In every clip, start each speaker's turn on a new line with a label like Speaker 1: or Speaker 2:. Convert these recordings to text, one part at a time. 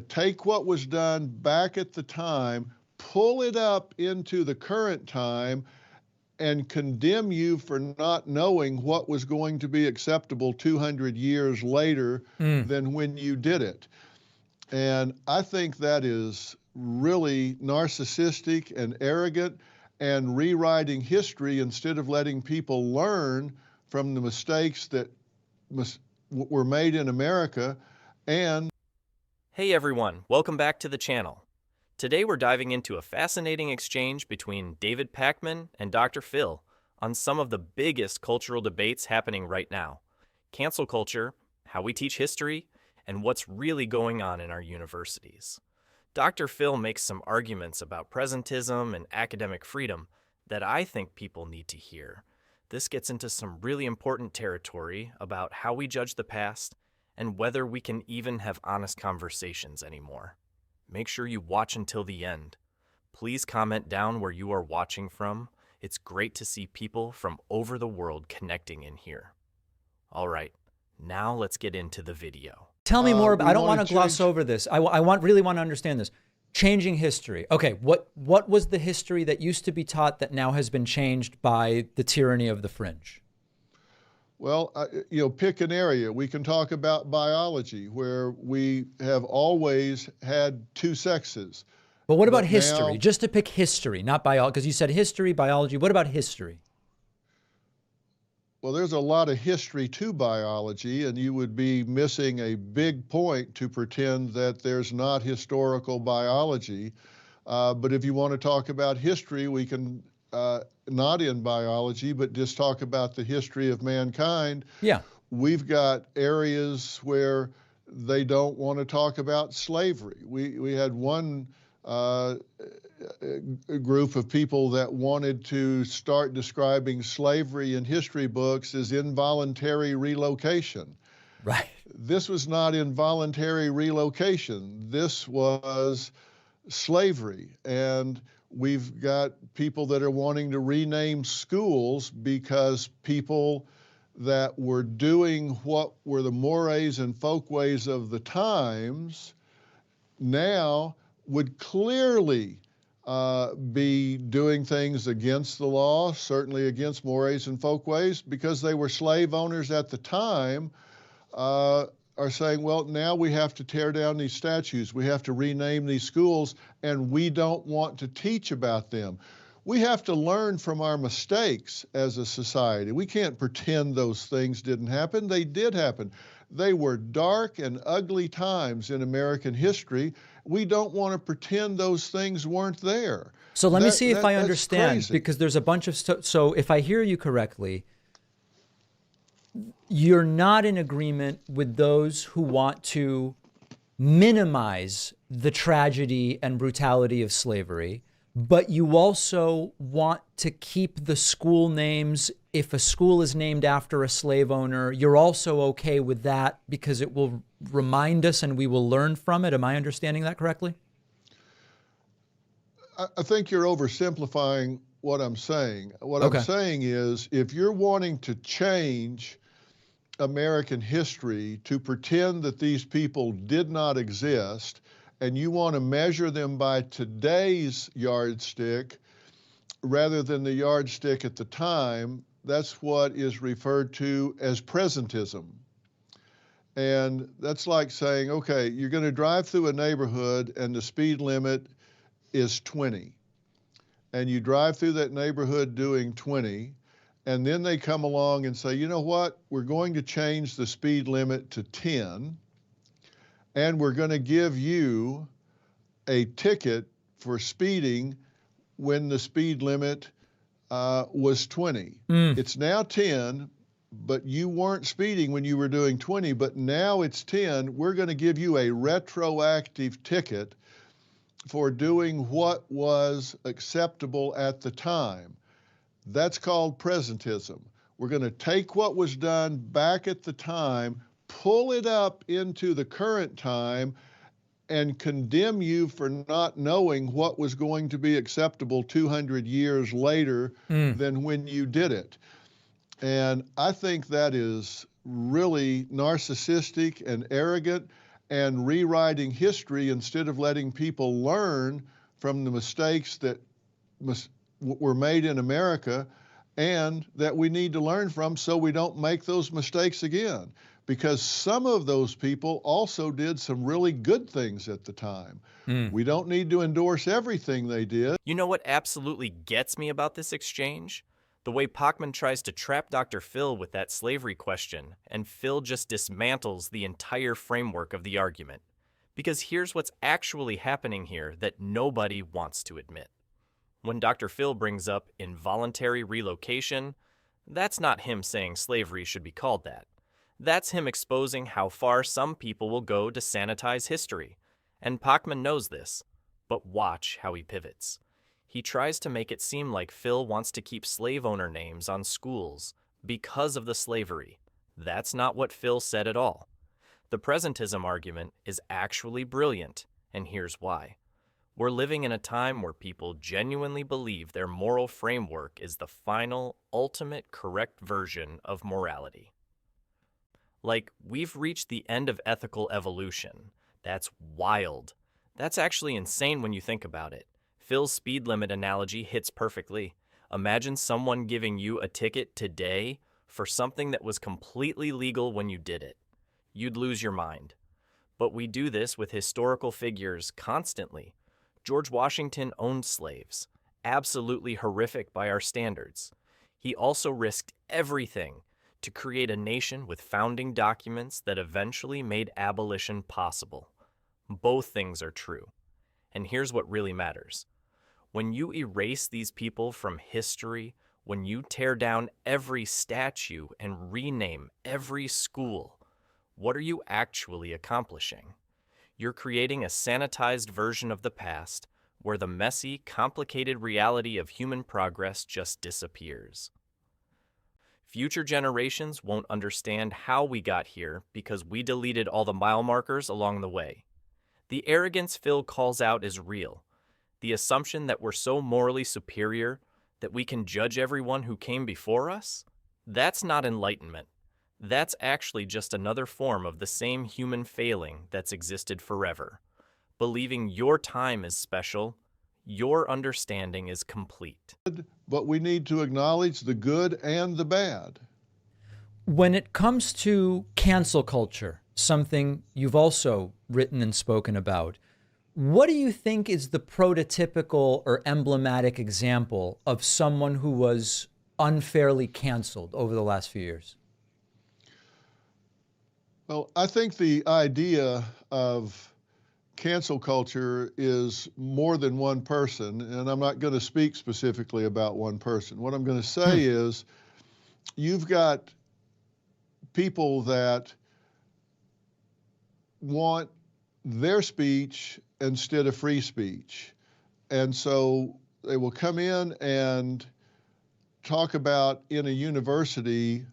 Speaker 1: take what was done back at the time, pull it up into the current time, and condemn you for not knowing what was going to be acceptable 200 years later than when you did it. And I think that is really narcissistic and arrogant and rewriting history instead of letting people learn from the mistakes that were made in America. And
Speaker 2: Hey everyone, welcome back to the channel. Today we're diving into a fascinating exchange between David Pakman and Dr. Phil on some of the biggest cultural debates happening right now: cancel culture, how we teach history, and what's really going on in our universities. Dr. Phil makes some arguments about presentism and academic freedom that I think people need to hear. This gets into some really important territory about how we judge the past and whether we can even have honest conversations anymore. Make sure you watch until the end. Please comment down where you are watching from. It's great to see people from over the world connecting in here. All right, now let's get into the video.
Speaker 3: Tell me more about, I don't want to gloss over this. I really want to understand this. Changing history. Okay, what was the history that used to be taught that now has been changed by the tyranny of the fringe?
Speaker 1: Well, pick an area. We can talk about biology, where we have always had two sexes.
Speaker 3: But what about history? Now, just to pick history, not biology, because you said history, biology. What about history?
Speaker 1: Well, there's a lot of history to biology, and you would be missing a big point to pretend that there's not historical biology. But if you want to talk about history, we can, not in biology, but just talk about the history of mankind.
Speaker 3: Yeah.
Speaker 1: We've got areas where they don't want to talk about slavery. We had one a group of people that wanted to start describing slavery in history books as involuntary relocation.
Speaker 3: Right.
Speaker 1: This was not involuntary relocation. This was slavery. And we've got people that are wanting to rename schools because people that were doing what were the mores and folkways of the times now would clearly be doing things against the law, certainly against mores and folkways, because they were slave owners at the time, are saying, well, now we have to tear down these statues, we have to rename these schools, and we don't want to teach about them. We have to learn from our mistakes as a society. We can't pretend those things didn't happen. They did happen. They were dark and ugly times in American history. We don't want to pretend those things weren't there.
Speaker 3: So let me see if I understand, because there's a bunch of stuff. So if I hear you correctly, you're not in agreement with those who want to minimize the tragedy and brutality of slavery, but you also want to keep the school names. If a school is named after a slave owner, you're also okay with that because it will remind us and we will learn from it. Am I understanding that correctly?
Speaker 1: I think you're oversimplifying what I'm saying. What I'm saying is, if you're wanting to change American history to pretend that these people did not exist, and you want to measure them by today's yardstick rather than the yardstick at the time, that's what is referred to as presentism. And that's like saying, okay, you're going to drive through a neighborhood and the speed limit is 20. And you drive through that neighborhood doing 20, and then they come along and say, you know what, we're going to change the speed limit to 10, and we're going to give you a ticket for speeding when the speed limit was 20. It's now 10, but you weren't speeding when you were doing 20, but now it's 10. We're going to give you a retroactive ticket for doing what was acceptable at the time. That's called presentism. We're going to take what was done back at the time, pull it up into the current time, and condemn you for not knowing what was going to be acceptable 200 years later than when you did it. And I think that is really narcissistic and arrogant and rewriting history instead of letting people learn from the mistakes that were made in America and that we need to learn from so we don't make those mistakes again. Because some of those people also did some really good things at the time. We don't need to endorse everything they did.
Speaker 2: You know what absolutely gets me about this exchange? The way Pakman tries to trap Dr. Phil with that slavery question, and Phil just dismantles the entire framework of the argument. Because here's what's actually happening here that nobody wants to admit. When Dr. Phil brings up involuntary relocation, that's not him saying slavery should be called that. That's him exposing how far some people will go to sanitize history. And Pakman knows this, but watch how he pivots. He tries to make it seem like Phil wants to keep slave owner names on schools because of the slavery. That's not what Phil said at all. The presentism argument is actually brilliant, and here's why. We're living in a time where people genuinely believe their moral framework is the final, ultimate correct version of morality. Like, we've reached the end of ethical evolution. That's wild. That's actually insane when you think about it. Phil's speed limit analogy hits perfectly. Imagine someone giving you a ticket today for something that was completely legal when you did it. You'd lose your mind. But we do this with historical figures constantly. George Washington owned slaves, absolutely horrific by our standards. He also risked everything to create a nation with founding documents that eventually made abolition possible. Both things are true. And here's what really matters. When you erase these people from history, when you tear down every statue and rename every school, what are you actually accomplishing? You're creating a sanitized version of the past where the messy, complicated reality of human progress just disappears. Future generations won't understand how we got here because we deleted all the mile markers along the way. The arrogance Phil calls out is real. The assumption that we're so morally superior that we can judge everyone who came before us? That's not enlightenment. That's actually just another form of the same human failing that's existed forever. Believing your time is special, your understanding is complete.
Speaker 1: But we need to acknowledge the good and the bad.
Speaker 3: When it comes to cancel culture, something you've also written and spoken about, what do you think is the prototypical or emblematic example of someone who was unfairly canceled over the last few years?
Speaker 1: Well, I think the idea of cancel culture is more than one person, and I'm not going to speak specifically about one person. What I'm going to say is you've got people that want their speech instead of free speech. And so they will come in and talk about in a university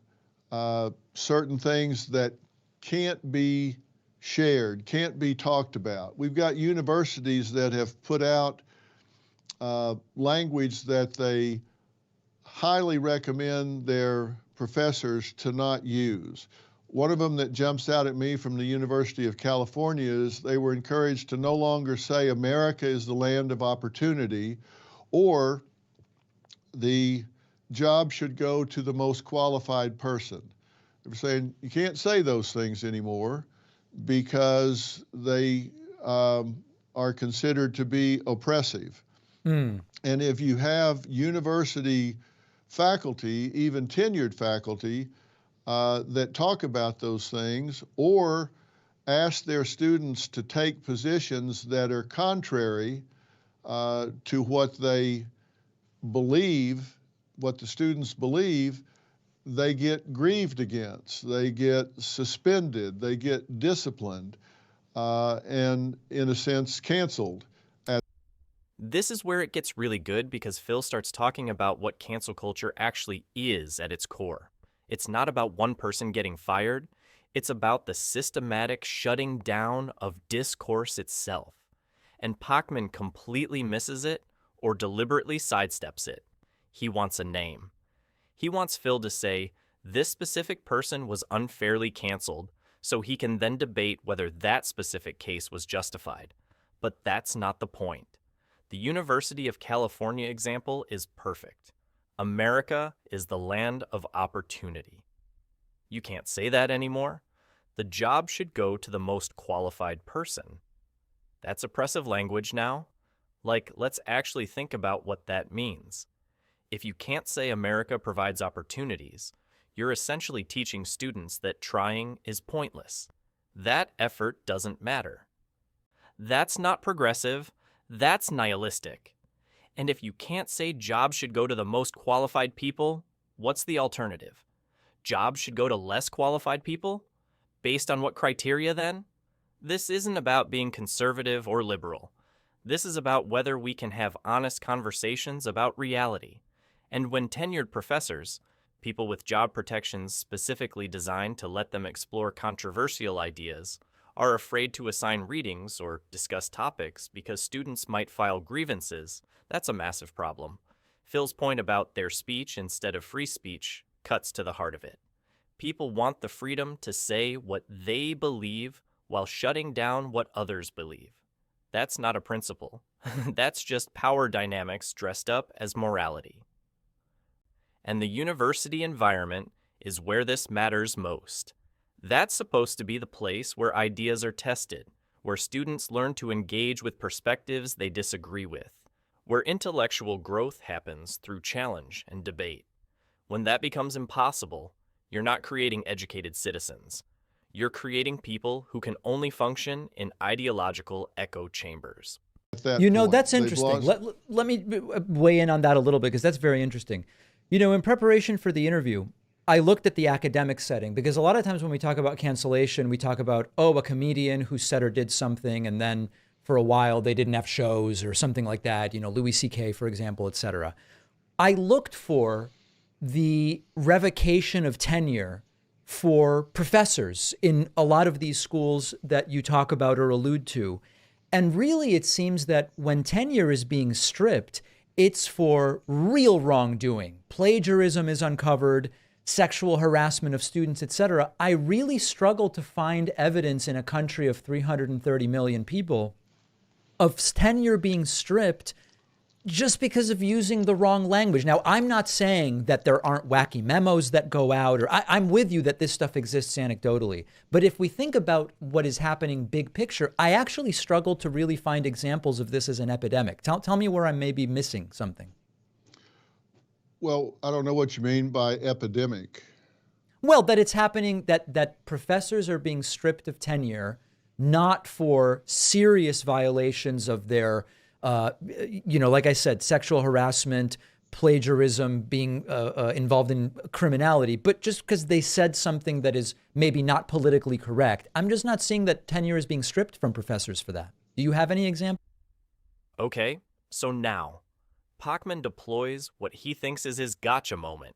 Speaker 1: certain things that can't be shared, can't be talked about. We've got universities that have put out language that they highly recommend their professors to not use. One of them that jumps out at me from the University of California is they were encouraged to no longer say America is the land of opportunity or the job should go to the most qualified person. They're saying you can't say those things anymore because they are considered to be oppressive. And if you have university faculty, even tenured faculty, that talk about those things or ask their students to take positions that are contrary to what they believe, what the students believe, they get grieved against, they get suspended, they get disciplined, and in a sense canceled.
Speaker 2: This is where it gets really good because Phil starts talking about what cancel culture actually is at its core. It's not about one person getting fired. It's about the systematic shutting down of discourse itself. And Pakman completely misses it or deliberately sidesteps it. He wants a name. He wants Phil to say, this specific person was unfairly canceled, so he can then debate whether that specific case was justified. But that's not the point. The University of California example is perfect. America is the land of opportunity. You can't say that anymore. The job should go to the most qualified person. That's oppressive language now. Like, let's actually think about what that means. If you can't say America provides opportunities, you're essentially teaching students that trying is pointless. That effort doesn't matter. That's not progressive. That's nihilistic. And if you can't say jobs should go to the most qualified people, what's the alternative? Jobs should go to less qualified people? Based on what criteria then? This isn't about being conservative or liberal. This is about whether we can have honest conversations about reality. And when tenured professors, people with job protections specifically designed to let them explore controversial ideas, are afraid to assign readings or discuss topics because students might file grievances, that's a massive problem. Phil's point about their speech instead of free speech cuts to the heart of it. People want the freedom to say what they believe while shutting down what others believe. That's not a principle. That's just power dynamics dressed up as morality. And the university environment is where this matters most. That's supposed to be the place where ideas are tested, where students learn to engage with perspectives they disagree with, where intellectual growth happens through challenge and debate. When that becomes impossible, you're not creating educated citizens. You're creating people who can only function in ideological echo chambers.
Speaker 3: That's interesting. Let me weigh in on that a little bit, because that's very interesting. In preparation for the interview, I looked at the academic setting, because a lot of times when we talk about cancellation, we talk about, a comedian who said or did something, and then for a while they didn't have shows or something like that, Louis C.K., for example, et cetera. I looked for the revocation of tenure for professors in a lot of these schools that you talk about or allude to. And really, it seems that when tenure is being stripped, it's for real wrongdoing. Plagiarism is uncovered, sexual harassment of students, et cetera. I really struggle to find evidence in a country of 330 million people of tenure being stripped just because of using the wrong language. Now, I'm not saying that there aren't wacky memos that go out, or I'm with you that this stuff exists anecdotally. But if we think about what is happening big picture, I actually struggle to really find examples of this as an epidemic. Tell me where I may be missing something.
Speaker 1: Well, I don't know what you mean by epidemic.
Speaker 3: Well, that it's happening, that professors are being stripped of tenure, not for serious violations of their like I said, sexual harassment, plagiarism, being involved in criminality, but just because they said something that is maybe not politically correct. I'm just not seeing that tenure is being stripped from professors for that. Do you have any example?
Speaker 2: Okay, so now, Pakman deploys what he thinks is his gotcha moment.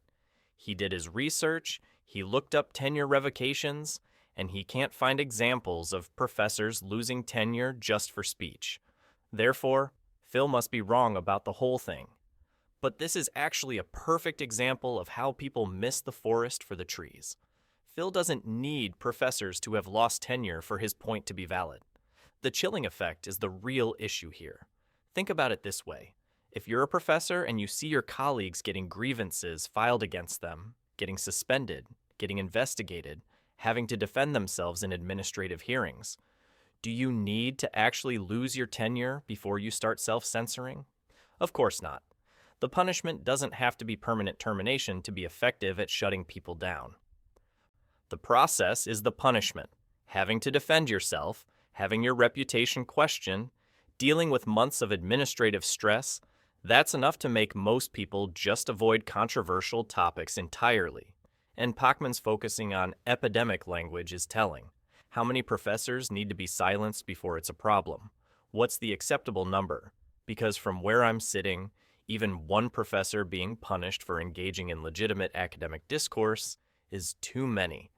Speaker 2: He did his research, he looked up tenure revocations, and he can't find examples of professors losing tenure just for speech. Therefore, Phil must be wrong about the whole thing. But this is actually a perfect example of how people miss the forest for the trees. Phil doesn't need professors to have lost tenure for his point to be valid. The chilling effect is the real issue here. Think about it this way. If you're a professor and you see your colleagues getting grievances filed against them, getting suspended, getting investigated, having to defend themselves in administrative hearings, do you need to actually lose your tenure before you start self-censoring? Of course not. The punishment doesn't have to be permanent termination to be effective at shutting people down. The process is the punishment. Having to defend yourself, having your reputation questioned, dealing with months of administrative stress, that's enough to make most people just avoid controversial topics entirely. And Pakman's focusing on epidemic language is telling. How many professors need to be silenced before it's a problem? What's the acceptable number? Because from where I'm sitting, even one professor being punished for engaging in legitimate academic discourse is too many.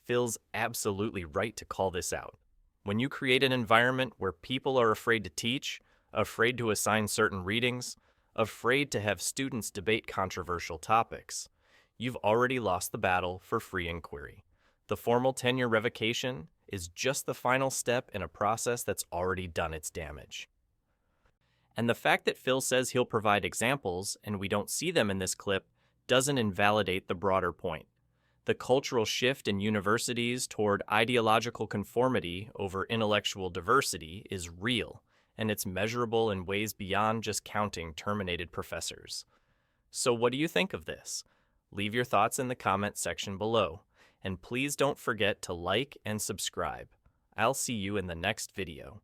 Speaker 2: Phil's absolutely right to call this out. When you create an environment where people are afraid to teach, afraid to assign certain readings, afraid to have students debate controversial topics, you've already lost the battle for free inquiry. The formal tenure revocation is just the final step in a process that's already done its damage. And the fact that Phil says he'll provide examples and we don't see them in this clip doesn't invalidate the broader point. The cultural shift in universities toward ideological conformity over intellectual diversity is real, and it's measurable in ways beyond just counting terminated professors. So what do you think of this? Leave your thoughts in the comment section below, and please don't forget to like and subscribe. I'll see you in the next video.